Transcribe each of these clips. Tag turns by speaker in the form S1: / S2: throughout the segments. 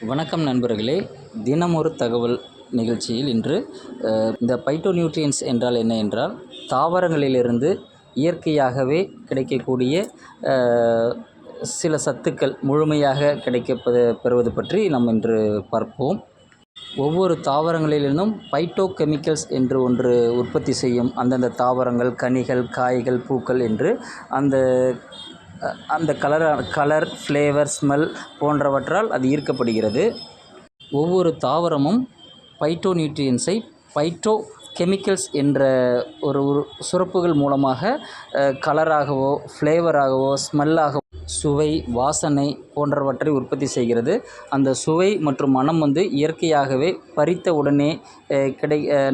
S1: வணக்கம் நண்பர்களே. தினம் ஒரு தகவல் நிகழ்ச்சியில் இன்று இந்த பைட்டோநியூட்ரியன்ஸ் என்றால் என்ன என்றால், தாவரங்களிலிருந்து இயற்கையாகவே கிடைக்கக்கூடிய சில சத்துக்கள் முழுமையாக பெறுவது பற்றி நாம் இன்று பார்ப்போம். ஒவ்வொரு தாவரங்களிலிருந்தும் பைட்டோகெமிக்கல்ஸ் என்று ஒன்று உற்பத்தி செய்யும். அந்தந்த தாவரங்கள், கனிகள், காய்கள், பூக்கள் என்று அந்த கலர், ஃப்ளேவர், ஸ்மெல் போன்றவற்றால் அது ஈர்க்கப்படுகிறது. ஒவ்வொரு தாவரமும் பைட்டோநியூட்ரியன்ஸை பைட்டோகெமிக்கல்ஸ் என்ற ஒரு சுரப்புகள் மூலமாக கலராகவோ, ஃப்ளேவராகவோ, ஸ்மெல்லாகவோ, சுவை, வாசனை போன்றவற்றை உற்பத்தி செய்கிறது. அந்த சுவை மற்றும் மனம் இயற்கையாகவே பறித்த உடனே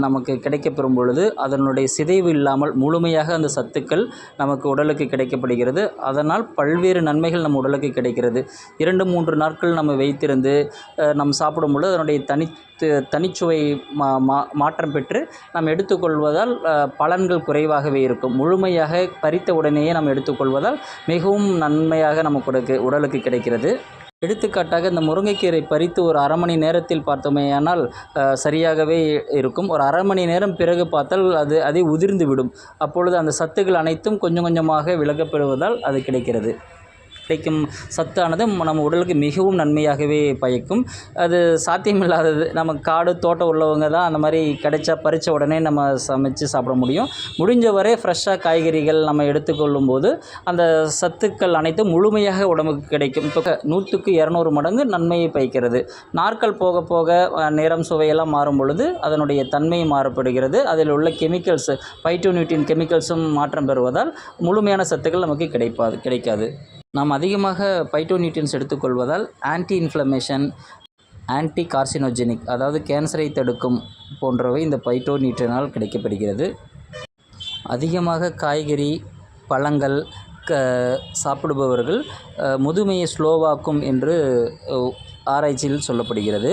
S1: நமக்கு கிடைக்கப்பெறும் பொழுது அதனுடைய சிதைவு இல்லாமல் முழுமையாக அந்த சத்துக்கள் நமக்கு உடலுக்கு கிடைக்கப்படுகிறது. அதனால் பல்வேறு நன்மைகள் நம் உடலுக்கு கிடைக்கிறது. 2-3 நாட்கள் நம்ம வைத்திருந்து நம்ம சாப்பிடும் பொழுது அதனுடைய தனிச்சுவை மாற்றம் பெற்று நாம் எடுத்துக்கொள்வதால் பலன்கள் குறைவாகவே இருக்கும். முழுமையாக பறித்த உடனேயே நாம் எடுத்துக்கொள்வதால் மிகவும் நன்மையாக நமக்கு உடலுக்கு கிடைக்கிறது. எடுத்துக்காட்டாக இந்த முருங்கைக்கீரை பறித்து ஒரு அரை மணி நேரத்தில் பார்த்தோமேயானால் சரியாகவே இருக்கும். ஒரு அரை மணி நேரம் பிறகு பார்த்தால் அதை உதிர்ந்து விடும். அப்பொழுது அந்த சத்துக்கள் அனைத்தும் கொஞ்சம் கொஞ்சமாக விலகப்படுவதால் அது கிடைக்கும் சத்தானது நம்ம உடலுக்கு மிகவும் நன்மையாகவே பயக்கும். அது சாத்தியமில்லாதது. நம்ம காடு தோட்டம் உள்ளவங்க தான் அந்த மாதிரி கிடைச்சா பறித்த உடனே நம்ம சமைச்சு சாப்பிட முடியும். முடிஞ்ச வரை ஃப்ரெஷ்ஷாக காய்கறிகள் நம்ம எடுத்துக்கொள்ளும் போது அந்த சத்துக்கள் அனைத்தும் முழுமையாக உடம்புக்கு கிடைக்கும். இப்போ 100க்கு 200 மடங்கு நன்மையை பயக்கிறது. நாட்கள் போக போக நிறம், சுவையெல்லாம் மாறும் பொழுது அதனுடைய தன்மை மாறப்படுகிறது. அதில் உள்ள கெமிக்கல்ஸ், பைட்டோநியூட்ரியன் கெமிக்கல்ஸும் மாற்றம் பெறுவதால் முழுமையான சத்துக்கள் நமக்கு கிடைக்காது. நாம் அதிகமாக பைட்டோநியூட்ரியன்ஸ் எடுத்துக்கொள்வதால் ஆன்டி இன்ஃப்ளமேஷன், ஆன்டி கார்சினோஜெனிக், அதாவது கேன்சரை தடுக்கும் போன்றவை இந்த பைட்டோநியூட்ரியனால் கிடைக்கப்படுகிறது. அதிகமாக காய்கறி, பழங்கள் சாப்பிடுபவர்கள் முதுமையை ஸ்லோவாக்கும் என்று ஆராய்ச்சியில் சொல்லப்படுகிறது.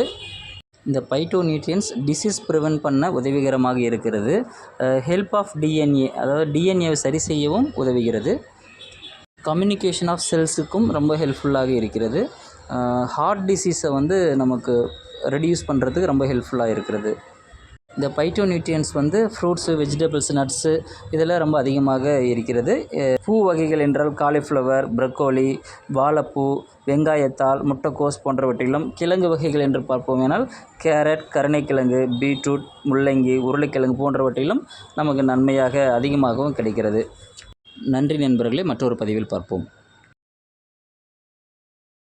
S1: இந்த பைட்டோநியூட்ரியன்ஸ் டிசீஸ் ப்ரிவென்ட் பண்ண உதவிகரமாக இருக்கிறது. ஹெல்ப் ஆஃப் டிஎன்ஏ, அதாவது டிஎன்ஏவை சரி செய்யவும் உதவுகிறது. கம்யூனிகேஷன் ஆஃப் செல்ஸுக்கும் ரொம்ப ஹெல்ப்ஃபுல்லாக இருக்கிறது. ஹார்ட் டிசீஸை நமக்கு ரெடியூஸ் பண்ணுறதுக்கு ரொம்ப ஹெல்ப்ஃபுல்லாக இருக்கிறது. இந்த பைட்டோநியூட்ரியன்ஸ் ஃப்ரூட்ஸு, வெஜிடபிள்ஸ், நட்ஸு இதெல்லாம் ரொம்ப அதிகமாக இருக்கிறது. பூ வகைகள் என்றால் காலிஃப்ளவர், ப்ரக்கோலி, வாழைப்பூ, வெங்காயத்தாள், முட்டைக்கோஸ் போன்றவற்றிலும், கிழங்கு வகைகள் என்று பார்ப்போமேனால் கேரட், கருணைக்கிழங்கு, பீட்ரூட், முள்ளங்கி, உருளைக்கிழங்கு போன்றவற்றிலும் நமக்கு நன்மையாக அதிகமாகவும் கிடைக்கிறது. நன்றி நண்பர்களே. மற்றொரு பதிவில் பார்ப்போம்.